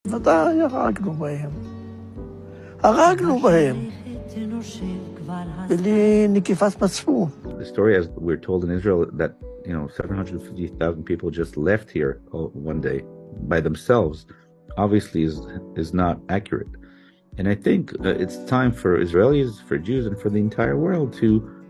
ודאי הרגנו בהם. הרגנו בהם. בלי נקיפת מצפון. The story, as we're told in Israel, that 750,000 people just left here one day by themselves, obviously is not accurate. And I think it's time for Israelis, for Jews, and for the entire world to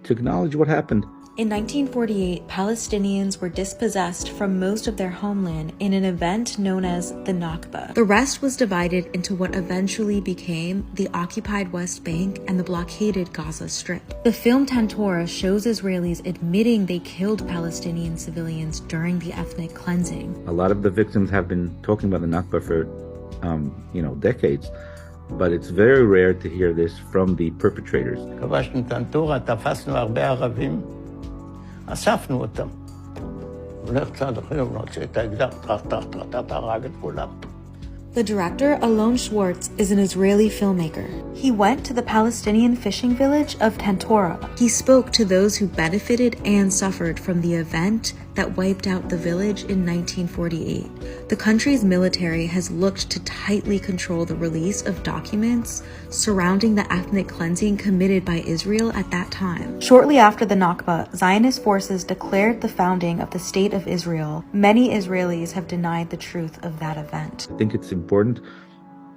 acknowledge what happened. In 1948, Palestinians were dispossessed from most of their homeland in an event known as the Nakba. The rest was divided into what eventually became the occupied West Bank and the blockaded Gaza Strip. The film Tantora shows Israelis admitting they killed Palestinian civilians during the ethnic cleansing. A lot of the victims have been talking about the Nakba for, decades, but it's very rare to hear this from the perpetrators. כבשנו טנטורה, תפסנו הרבה ערבים, אספנו אותם. הולך צד אחר, מוצא את האקדח, הרג את כולם. The director, Alon Schwartz, is an Israeli filmmaker. He went to the Palestinian fishing village of Tantora. He spoke to those who benefited and suffered from the event that wiped out the village in 1948. The country's military has looked to tightly control the release of documents surrounding the ethnic cleansing committed by Israel at that time. Shortly after the Nakba, Zionist forces declared the founding of the State of Israel. Many Israelis have denied the truth of that event. I think it's important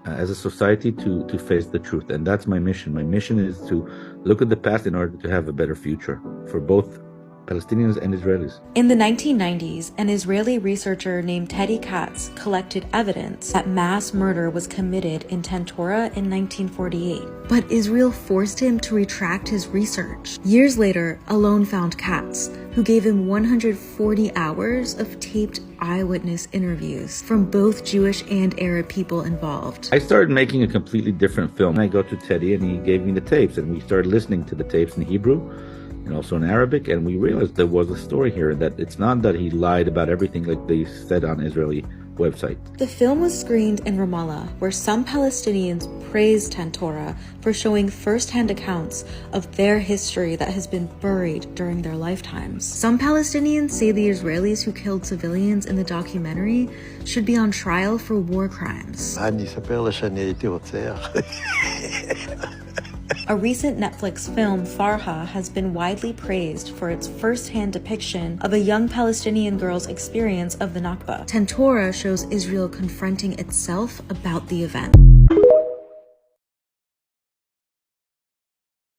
as a society to face the truth, and that's my mission. My mission is to look at the past in order to have a better future for both Palestinians and Israelis. In the 1990s, an Israeli researcher named Teddy Katz collected evidence that mass murder was committed in Tantora in 1948. But Israel forced him to retract his research. Years later, Alon found Katz, who gave him 140 hours of taped eyewitness interviews from both Jewish and Arab people involved. I started making a completely different film. I go to Teddy and he gave me the tapes, and we started listening to the tapes in Hebrew and also in Arabic, and we realized there was a story here, that it's not that he lied about everything like they said on Israeli website. The film was screened in Ramallah, where some Palestinians praised Tantora for showing first-hand accounts of their history that has been buried during their lifetimes. Some Palestinians say the Israelis who killed civilians in the documentary should be on trial for war crimes. A recent Netflix film, Farha, has been widely praised for its first-hand depiction of a young Palestinian girl's experience of the Nakba. Tantora shows Israel confronting itself about the event.